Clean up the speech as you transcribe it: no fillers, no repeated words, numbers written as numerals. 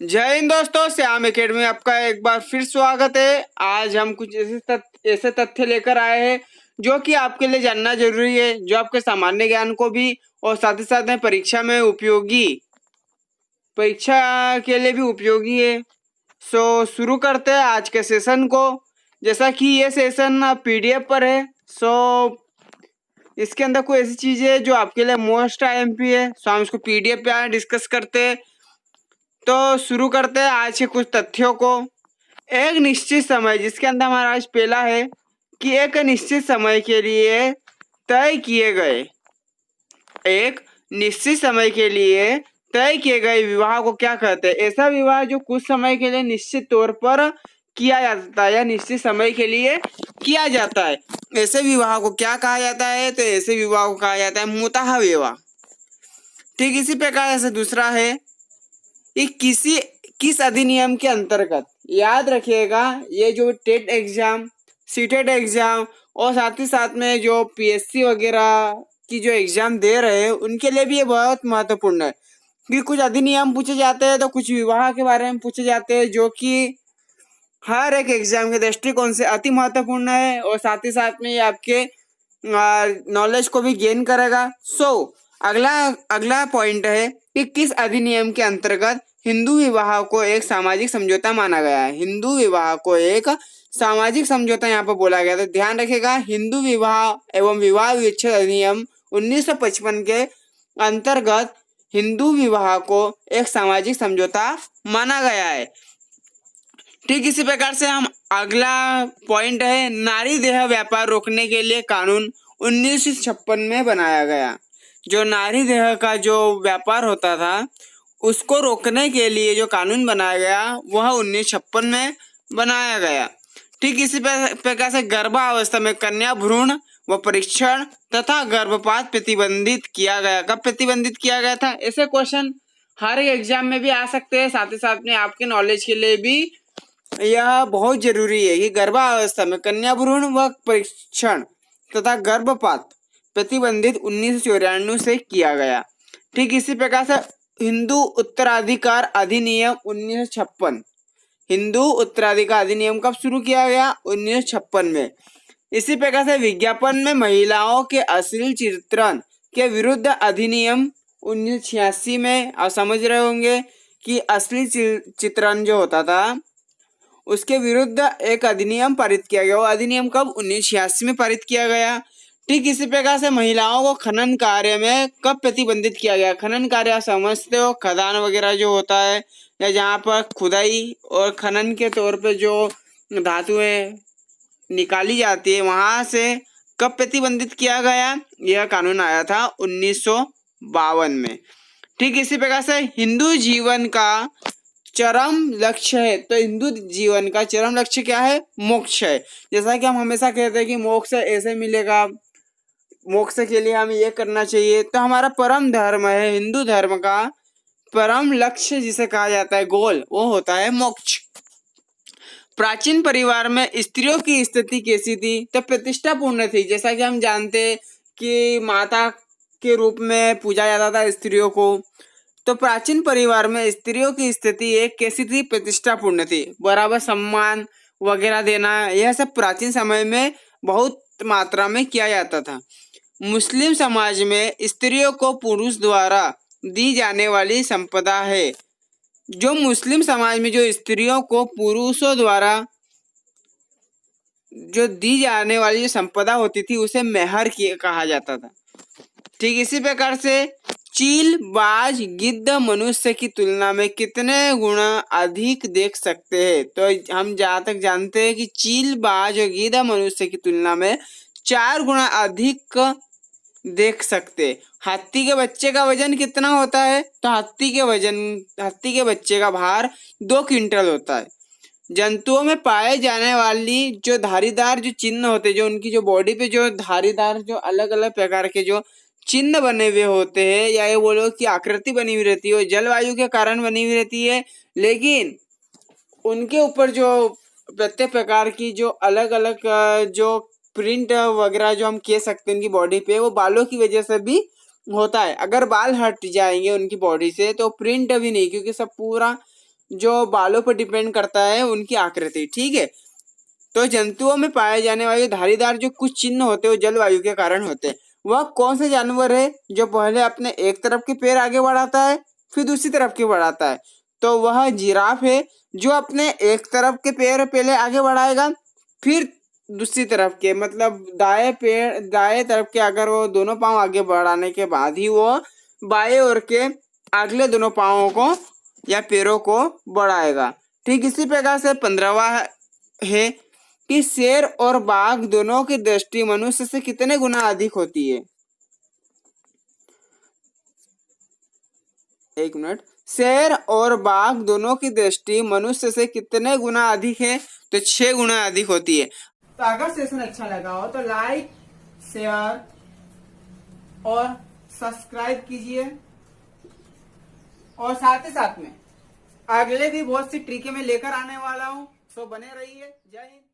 जय हिंद दोस्तों, श्याम एकेडमी में आपका एक बार फिर स्वागत है। आज हम कुछ ऐसे तथ्य लेकर आए हैं जो कि आपके लिए जानना जरूरी है, जो आपके सामान्य ज्ञान को भी और साथ ही साथ में परीक्षा के लिए भी उपयोगी है। शुरू करते हैं आज के सेशन को। जैसा कि ये सेशन पीडीएफ पर है, इसके अंदर कोई ऐसी चीज है जो आपके लिए मोस्ट आईएमपी है। हम इसको पीडीएफ पे डिस्कस करते हैं। तो शुरू करते हैं आज के कुछ तथ्यों को। एक निश्चित समय, जिसके अंदर हमारा आज पहला है कि एक निश्चित समय के लिए तय किए गए विवाह को क्या कहते हैं? ऐसा विवाह जो कुछ समय के लिए निश्चित तौर पर किया जाता है या निश्चित समय के लिए किया जाता है, ऐसे विवाह को क्या कहा जाता है? तो ऐसे विवाह को कहा जाता है मुताह विवाह। ठीक इसी प्रकार से दूसरा है कि किस अधिनियम के अंतर्गत, याद रखिएगा ये जो टेट एग्जाम, सीटेट एग्जाम और साथ ही साथ में जो पीएससी वगैरह की जो एग्जाम दे रहे हैं उनके लिए भी ये बहुत महत्वपूर्ण है कि कुछ अधिनियम पूछे जाते हैं तो कुछ विवाह के बारे में पूछे जाते हैं, जो कि हर एक एग्जाम के दृष्टिकोण से अति महत्वपूर्ण है और साथ ही साथ में ये आपके नॉलेज को भी गेन करेगा। अगला पॉइंट है कि किस अधिनियम के अंतर्गत हिंदू विवाह को एक सामाजिक समझौता माना गया है? हिंदू विवाह को एक सामाजिक समझौता यहाँ पर बोला गया। तो ध्यान रखिएगा, हिंदू विवाह एवं विवाह विच्छेद अधिनियम 1955 के अंतर्गत हिंदू विवाह को एक सामाजिक समझौता माना गया है। ठीक इसी प्रकार से हम अगला पॉइंट है, नारी देह व्यापार रोकने के लिए कानून 1956 में बनाया गया। जो नारी देह का जो व्यापार होता था उसको रोकने के लिए जो कानून बनाया गया वह 1956 में बनाया गया। ठीक इसी प्रकार से गर्भावस्था में कन्या भ्रूण व परीक्षण तथा गर्भपात प्रतिबंधित किया गया। कब प्रतिबंधित किया गया था? ऐसे क्वेश्चन हर एक एग्जाम में भी आ सकते हैं। साथ ही साथ में आपके नॉलेज के लिए भी यह बहुत जरूरी है कि गर्भावस्था में कन्या भ्रूण व परीक्षण तथा गर्भपात प्रतिबंधित 1994 से किया गया। ठीक इसी प्रकार से हिंदू उत्तराधिकार अधिनियम 1956, हिंदू उत्तराधिकार अधिनियम कब शुरू किया गया? 1956 में। इसी प्रकार से विज्ञापन में महिलाओं के अश्लील चित्रण के विरुद्ध अधिनियम 1986 में। आप समझ रहे होंगे कि अश्लील चित्रण जो होता था उसके विरुद्ध एक अधिनियम पारित किया गया। वो अधिनियम कब? 1986 में पारित किया गया। ठीक इसी प्रकार से महिलाओं को खनन कार्य में कब प्रतिबंधित किया गया? खनन कार्य समझते हो, खदान वगैरह जो होता है या जहाँ पर खुदाई और खनन के तौर पे जो धातुएं निकाली जाती है वहां से कब प्रतिबंधित किया गया? यह कानून आया था 1952 में। ठीक इसी प्रकार से हिंदू जीवन का चरम लक्ष्य है। तो हिंदू जीवन का चरम लक्ष्य क्या है? मोक्ष है। जैसा कि हम हमेशा कहते हैं कि मोक्ष ऐसे मिलेगा, मोक्ष के लिए हमें ये करना चाहिए। तो हमारा परम धर्म है, हिंदू धर्म का परम लक्ष्य जिसे कहा जाता है, गोल, वो होता है मोक्ष। प्राचीन परिवार में स्त्रियों की स्थिति कैसी थी? तो प्रतिष्ठापूर्ण थी। जैसा कि हम जानते हैं कि माता के रूप में पूजा जाता था स्त्रियों को। तो प्राचीन परिवार में स्त्रियों की स्थिति एक कैसी थी? प्रतिष्ठापूर्ण थी। बराबर सम्मान वगैरह देना, यह सब प्राचीन समय में बहुत मात्रा में किया जाता था। मुस्लिम समाज में स्त्रियों को पुरुष द्वारा दी जाने वाली संपदा है। जो मुस्लिम समाज में जो स्त्रियों को पुरुषों द्वारा जो दी जाने वाली जो संपदा होती थी उसे मेहर कहा जाता था। ठीक इसी प्रकार से चील, बाज, गिद्ध मनुष्य की तुलना में कितने गुना अधिक देख सकते हैं? तो हम जहाँ तक जानते हैं कि चील, बाज और गिद्ध मनुष्य की तुलना में 4 गुना अधिक देख सकते। हाथी के बच्चे का वजन कितना होता है? तो हाथी के बच्चे का भार 2 क्विंटल होता है। जंतुओं में पाए जाने वाली जो धारीदार जो चिन्ह होते, जो उनकी जो बॉडी पे जो धारीदार जो अलग अलग प्रकार के जो चिन्ह बने हुए होते हैं, या ये बोलो कि आकृति बनी हुई रहती है, जलवायु के कारण बनी हुई रहती है, लेकिन उनके ऊपर जो प्रत्येक प्रकार की जो अलग अलग जो प्रिंट वगैरह जो हम कह सकते हैं उनकी बॉडी पे, वो बालों की वजह से भी होता है। अगर बाल हट जाएंगे उनकी बॉडी से तो प्रिंट भी नहीं, क्योंकि सब पूरा जो बालों पर डिपेंड करता है उनकी आकृति। ठीक है, तो जंतुओं में पाए जाने वाले धारीदार जो कुछ चिन्ह होते हैं वो जलवायु के कारण होते हैं। वह कौन सा जानवर है जो पहले अपने एक तरफ के पैर आगे बढ़ाता है फिर दूसरी तरफ के बढ़ाता है? तो वह जिराफ है, जो अपने एक तरफ के पैर पहले आगे बढ़ाएगा फिर दूसरी तरफ के, मतलब दाएं तरफ के अगर वो दोनों पांव आगे बढ़ाने के बाद ही वो बाएं ओर के अगले दोनों पांवों को या पैरों को बढ़ाएगा। ठीक इसी प्रकार से 15वां है कि शेर और बाघ दोनों की दृष्टि मनुष्य से कितने गुना अधिक होती है? एक मिनट। शेर और बाघ दोनों की दृष्टि मनुष्य से कितने गुना अधिक है? तो 6 गुना अधिक होती है। तो अगर सेशन अच्छा लगा हो तो लाइक, शेयर और सब्सक्राइब कीजिए, और साथ ही साथ में अगले भी बहुत सी ट्रिकें मैं लेकर आने वाला हूँ। सो बने रहिए। जय हिंद।